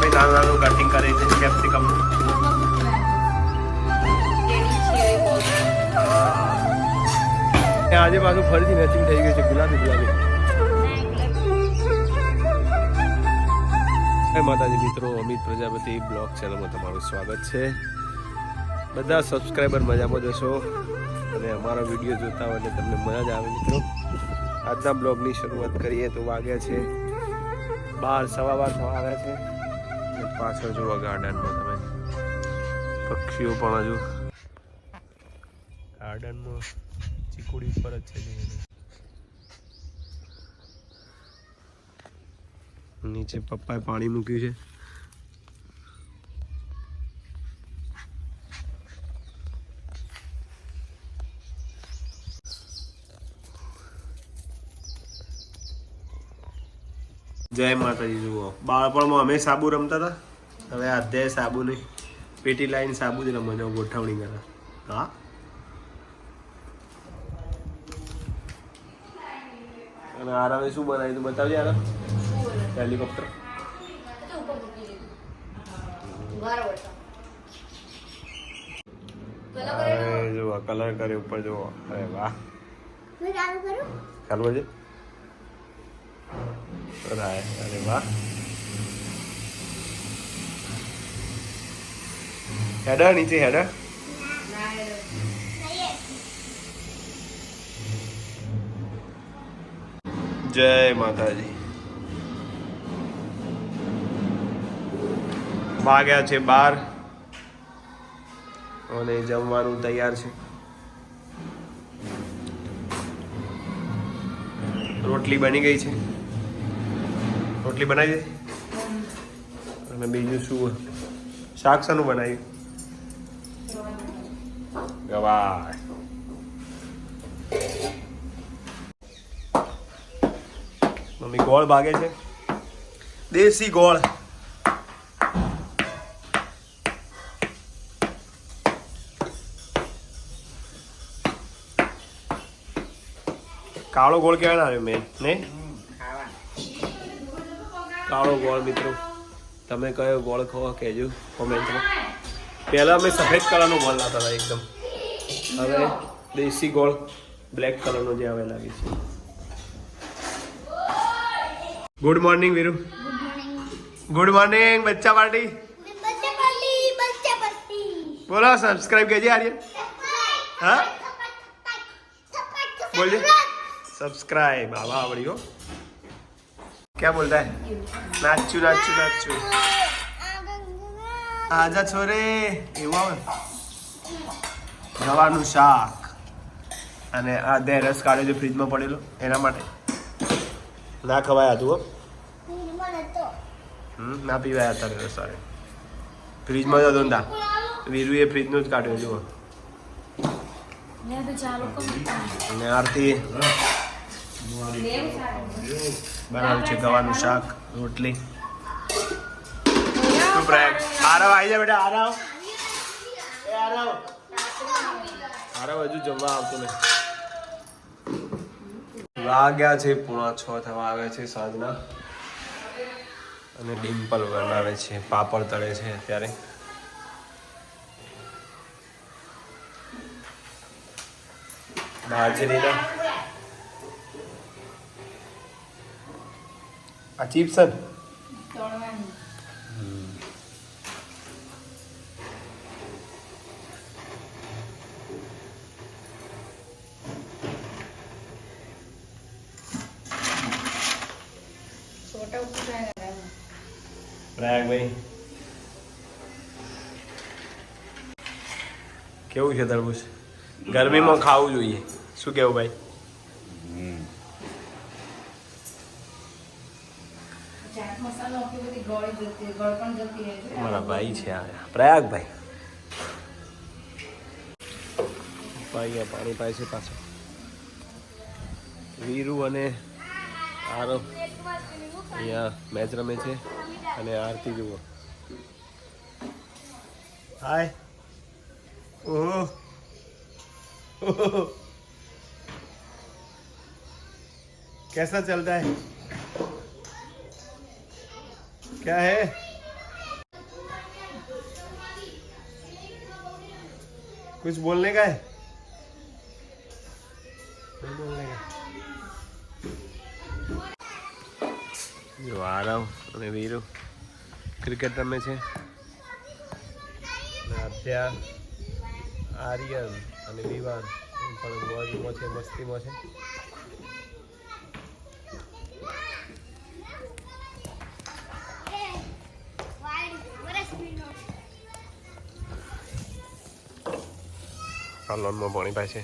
ભાઈ નાનું કટિંગ કરે છે કેપ્સિકમ. આજે પાછું ફરીથી મેચિંગ થઈ ગયું છે ગુલાબી. જય માતાજી મિત્રો, અમિત પ્રજાપતિ બ્લોગ ચેનલમાં તમારું સ્વાગત છે. બધા સબસ્ક્રાઈબર મજામાં જશો અને અમારા વિડીયો જોતા હોય એટલે તમને મજા જ આવે મિત્રો. આજના બ્લોગની શરૂઆત કરીએ તો વાગ્યા છે 12 સવા 12 થવા આવ્યા છે. પાછળ જોવા ગાર્ડનમાં તમે પક્ષીઓ પણ હજુ ગાર્ડનમાં ચીકુડી ઉપર જ છે. નીચે પપ્પાએ પાણી મૂક્યું છે. જય માતાજી. જુઓ, બાળપણમાં અમે સાબુ રમતા હતા, હવે અત્યારે સાબુ નહીં, પેટી લાઈન સાબુ જ રમવા ગોઠવણી કરે. હા, અને આરામે શું બનાવ્યું તું બતાવજે. આરામ હેલિકોપ્ટર જુઓ, કલર કરે ઉપર જુઓ. અરે વાહ, ચાલુ છે. અરે વાહ, હેડર નીચે હેડર. જય માતાજી. વાગ્યા છે 12 અને જમવાનું તૈયાર છે. રોટલી બની ગઈ છે. રોટલી બનાવી દે. અને બીજું શું શાક શાનું બનાવ્યું? ગવાર. મમ્મી ગોળ ભાગે છે, દેશી ગોળ. કાળો ગોળ કેવા આવ્યો મેન ને? કાળો ગોળ મિત્રો, તમે કયો ગોળ ખાવા કહેજો કોમેન્ટમાં. પહેલાં અમે સફેદ કલરનો ગોળ લાવતા હતા એકદમ, હવે દેશી ગોળ બ્લેક કલરનો જે આવે લાગે છે. Good morning Viru. Good morning બચ્ચા પાર્ટી. બોલો સબસ્ક્રાઇબ કહેજે આર્યન. હા બોલજે सब्सक्राइब. बाबा आवड़ी हो क्या बोलता है? नाचू नाचू नाचू आजा छोरे. એવું આવે. ગવાનું શાક અને આ દે રસ કાઢ્યો છે ફ્રીજમાં પડેલો, એના માટે ના ખવાય હતું. ના પીવાય હતા રસ. સારે ફ્રીજમાં જતો ને વીરુએ ફ્રીજનું જ કાઢ્યો. જુઓ, અને આરતી બનાવ્યું છે ગવાનું શાક, રોટલી. શું પ્રાય? આરવ આવી જા બેટા. આરવ હજુ જમવા આવતો નહીં. વાગ્યા છે 5:45 થવા આવે છે સાંજના. અને ડિમ્પલ બનાવે છે, પાપડ તળે છે અત્યારે. બાજરીના આ ચિપ્સ છે. પ્રયાગભાઈ કેવું છે તરબૂચ? ગરમીમાં ખાવું જોઈએ. શું કેવું ભાઈ? મારા ભાઈ છે પ્રયાગભાઈ. અહીંયા પાણી પાય છે પાછળ. વીરુ અને આરવ અહીંયા મેચ રમે છે. અને આરતી જુઓ. હાય. ઓહો कैसा चलता है? क्या है? कुछ बोलने का है? नहीं बोलने का। जो आरव અને વીરુ ક્રિકેટ રમે છે અને અત્યારે આર્યન અને વિવાન પણ મોજમાં છે, મસ્તીમાં છે. લોનમાં પાણી પાય છે.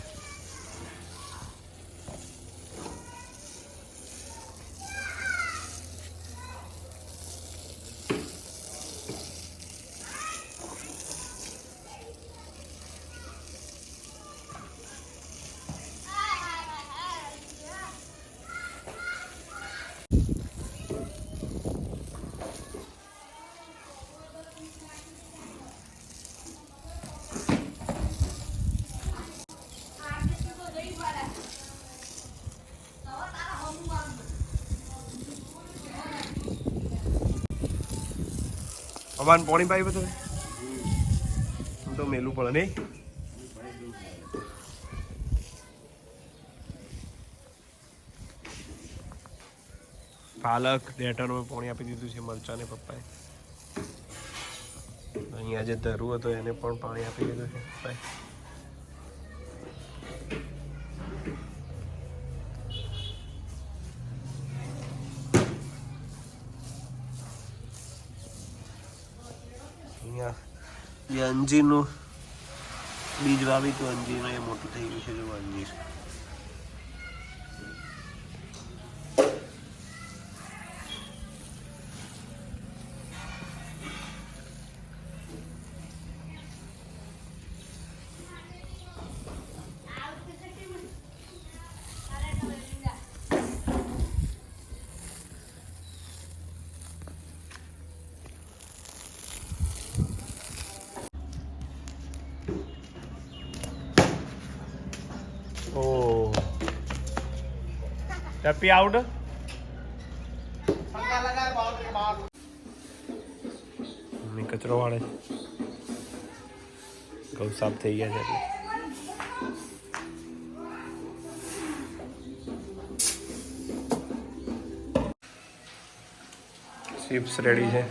અમારે પાણી પાઈ બધું તો મેલું પડે નહીં. પાલક ડેટરમાં પાણી આપી દીધું છે મરચાં ને પપ્પાએ. અહીંયા જે ધરું હતો એને પણ પાણી આપી દીધું છે પપ્પાએ. ये अंजीरનું બીજ વાવી તો અંજીર એ મોટું થઈ ગયું છે. જો અંજીર टप्पी आउट. कचरो वाले गौ साफ થઈ ગયા છે એટલે ચિપ્સ રેડી છે.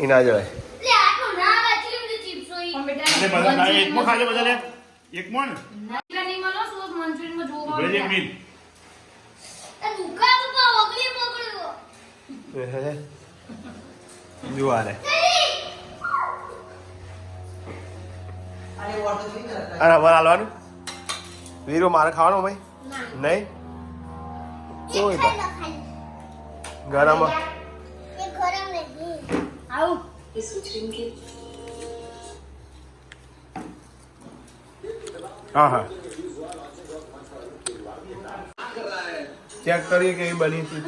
इना जो है ले आटो ना वाचली मुझे चिप्स होई हम बेटा अरे बजा ना एक मो खाले बजा ले एक मोन ना नहीं मानो सोस मंचूरियन में जो ब्रेड एक मील ए दुका तो ओगली पकड़ो जो आ रहा है. अरे हमारा हलवानु वीरो मारे खाવાનો भाई नहीं कोई बात गरम ये गरम नहीं आओ इस उचरिन के हाँ हाँ चेक करिए कि बनी थी.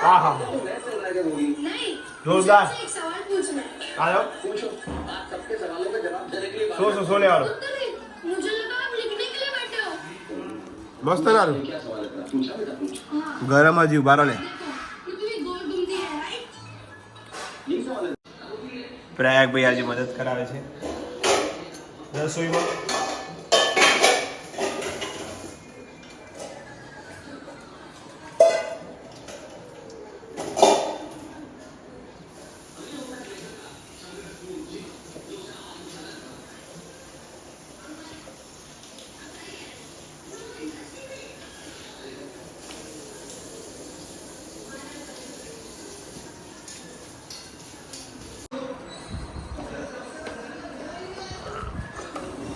हाँ हाँ नहीं जोरदार. एक सवाल पूछना आ जाओ. सो ले वालो मुझे लगा आप लिखने के लिए बैठे हो. मस्त ना रू गरम हजी बारो ले क्योंकि गोल घूमती है राइट. प्रयाग भाई आज मदद करावे છે રસોઈમાં.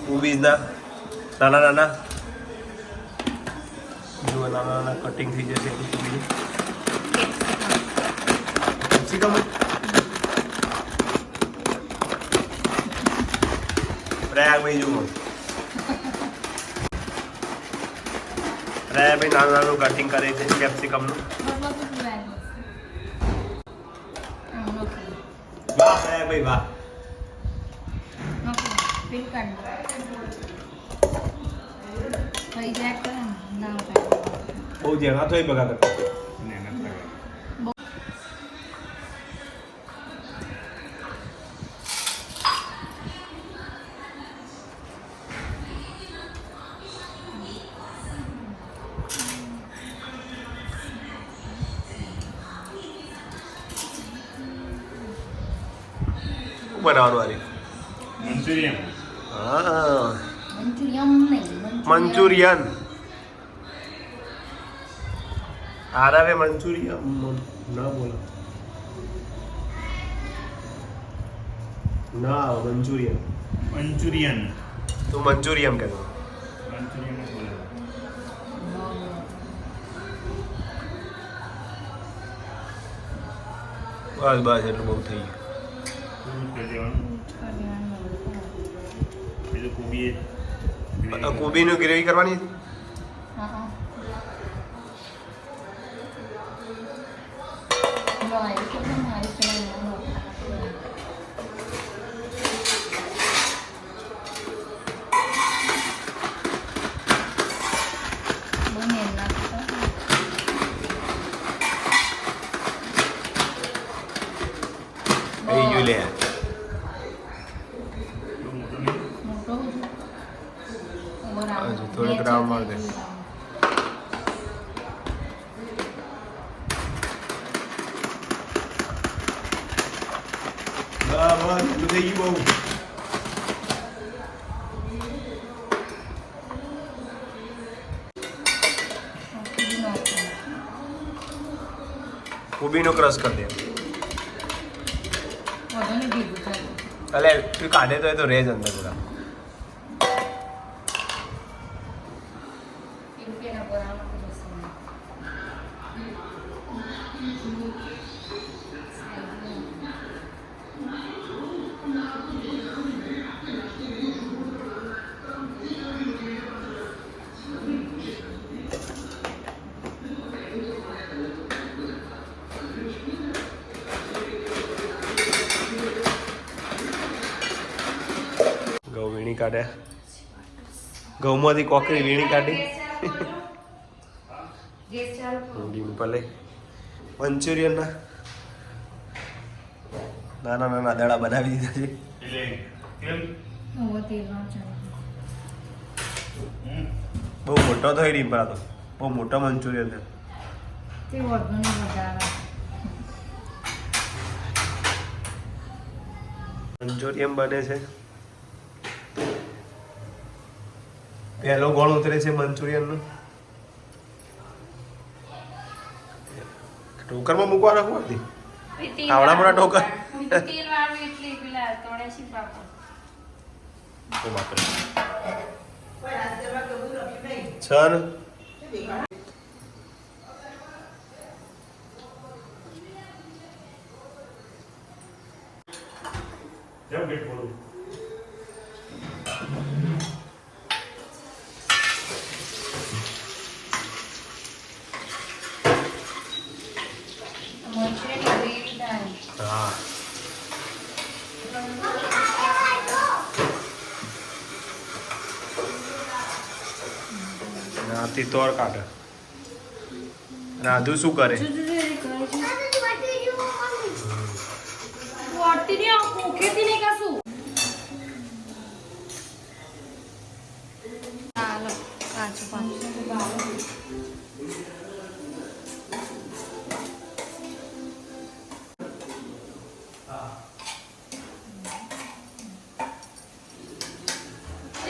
કોબીજના નાના નાના જો નાના નાના કટિંગ થઈ જશે કોબીજ. કેપ્સિકમ પ્રયાગભાઈ જુઓ પ્રયાગભાઈ નાનું નાનું કટિંગ કરે છે કેપ્સિકમનું વાહ પ્રયાગભાઈ વાહ બહુ જેવા તો બગા કરતા મહેનત કરે. બનાવવાનું આરી મંચુરિયન. હા મંચુરિયન મંચુરિયન આરાવે મંચુરિયન ના બોલો ના મંચુરિયન મંચુરિયન. તું મંચુરિયન કહેતો મંચુરિયન જ બોલે. બસ બસ એટલું બહુ થઈ પૂરું કરી દેવાનું. બીજું કોબી ગયું કોબીનું ગ્રેવી કરવાની થઈ ગયું લે હજુ થોડીક રાહ મારી દે. બસ એટલું થઈ ગયું બહુ કોબીનો ક્રશ કરી દે અલે તું કાઢે તો એ તો રેજ અંદર બધા ઘઉં વીણી કાઢે ઘઉંમાંથી કોકરી વીણી કાઢી ડિમ્પલે મંચુરિયન ના નાના નાના દડા બનાવી દીધા છે એટલે તેલ. બહુ મોટો થઈ ડિમ્પલ આ તો બહુ મોટો મંચુરિયન છે મંચુરિયન બને છે પહેલો ગોળ ઉતરે છે મંચુરિયનનું ટોકરમાં મૂકવા રાખવું હતી આવડા મોટા ટોકર તો બાપરે છન જાઓ ગેટ ખોલું. હા નાથી તોર કાઢે રાધુ શું કરે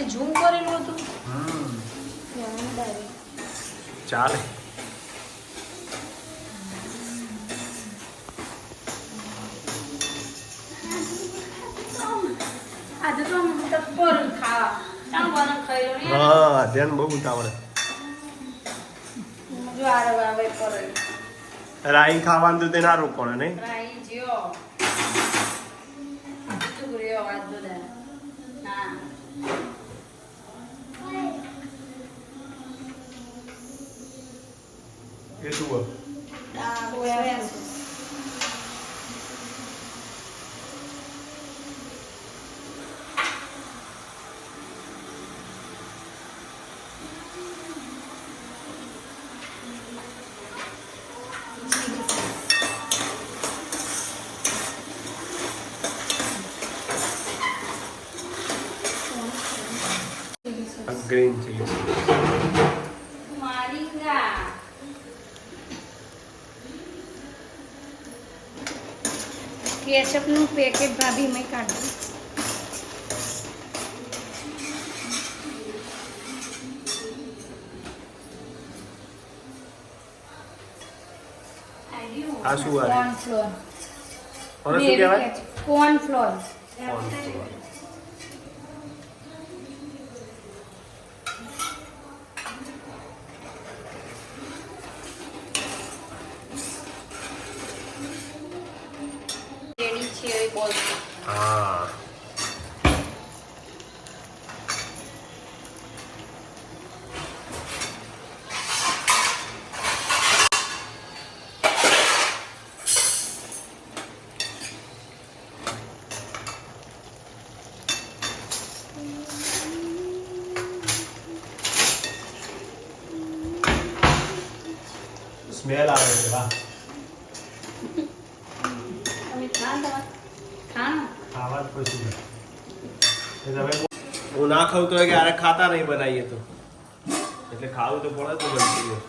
ઝૂમ કરેલું હતું ચાલે આજે તો ટપ્પર ખાવા ચાલ બને ખાઈ લો ને હા ધ્યાન બહુ ઉતાવળે જો આરે આવે પર રાઈ ખાવાનું તો તે ના રોકવાનું નહીં રાઈ જીઓ એ શું ગ્રીન ચીલી કેચઅપ નું પેકેટ ભાભી મેં કાઢ્યું. આ શું આવે કોર્નફ્લોર. કોને શું કહેવાય કોર્નફ્લોર. રેડી છે એ બોલ. હા સ્મેલ આવે છે વાહ તમે ખાવા ખાવા જ પછી હું ના ખાઉં તો કે અરે ખાતા નહીં બનાવીએ તો એટલે ખાવું તો પડે તો બનતી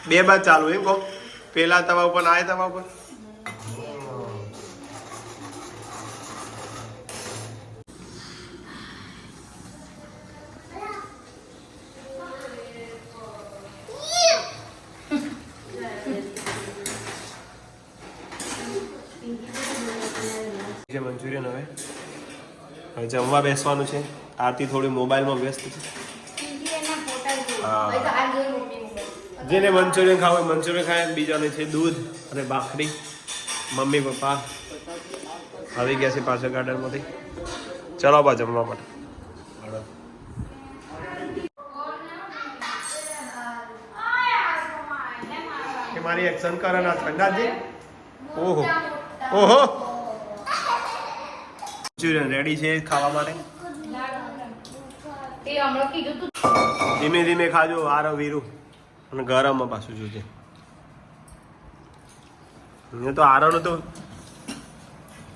બે બાદ ચાલુ એમ કહો પેલા તવા ઉપર આ તવા ઉપર મંચુરિયન હવે જમવા બેસવાનું છે. આરતી થોડી મોબાઈલમાં વ્યસ્ત છે. હા જેને મંચુરિયન ખાવ હોય મંચુરિયન ખાય બીજાને છે દૂધ અને ભાખરી. મમ્મી પપ્પા આવી ગયા છે પાછળ ગાર્ડનમાંથી. ચલો બા જમવા માટે. કે મારી એક્શન કરે ના ઠંડાજી. ઓહો ઓહો મંચુરિયન રેડી છે ખાવા માટે. ધીમે ધીમે ખાજો આરો વીરું અને ગરમમાં પાછું જોજે. તો આરો તો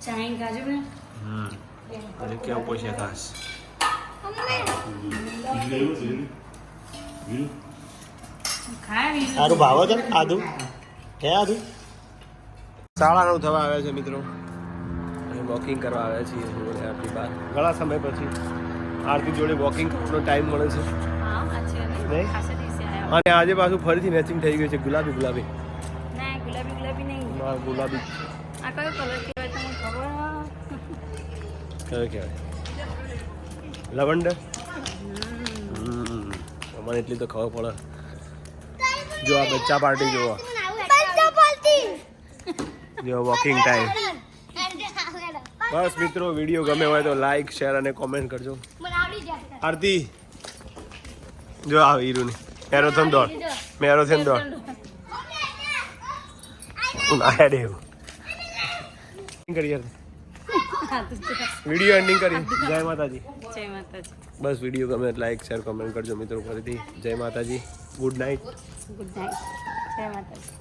ચાઈન કાજુ ને હજુ કેવું પોશે ખાસ. સારું ભાવ છે આદુ હે આદુ. 9:30 થવા આવ્યા છે મિત્રો. વોકિંગ કરવા આવ્યા છીએ આરતી બાદ ઘણા સમય પછી. આરતી જોડે વોકિંગ કરવાનો ટાઈમ મળે છે નહીં. અને આજે પાછું ફરીથી મેચિંગ થઈ ગયું છે ગુલાબી ગુલાબી. ગુલાબી કયો કહેવાય લવંડર. મને એટલી તો ખબર પડે. જો આ બચ્ચા પાર્ટી જોવો જો વોકિંગ ટાઈમ. બસ મિત્રો વિડીયો ગમે હોય તો લાઈક શેર અને કોમેન્ટ કરજો. આરતી જો આ હીરુની મેરોથોન દોડ મેરોથોન દોડ આયા દેવ કરીએ વિડીયો એન્ડિંગ કરી. જય માતાજી. જય માતાજી. બસ વિડીયો ગમે લાઈક શેર કોમેન્ટ કરજો મિત્રો. ફરીથી જય માતાજી. Good night. Good night. જય માતાજી.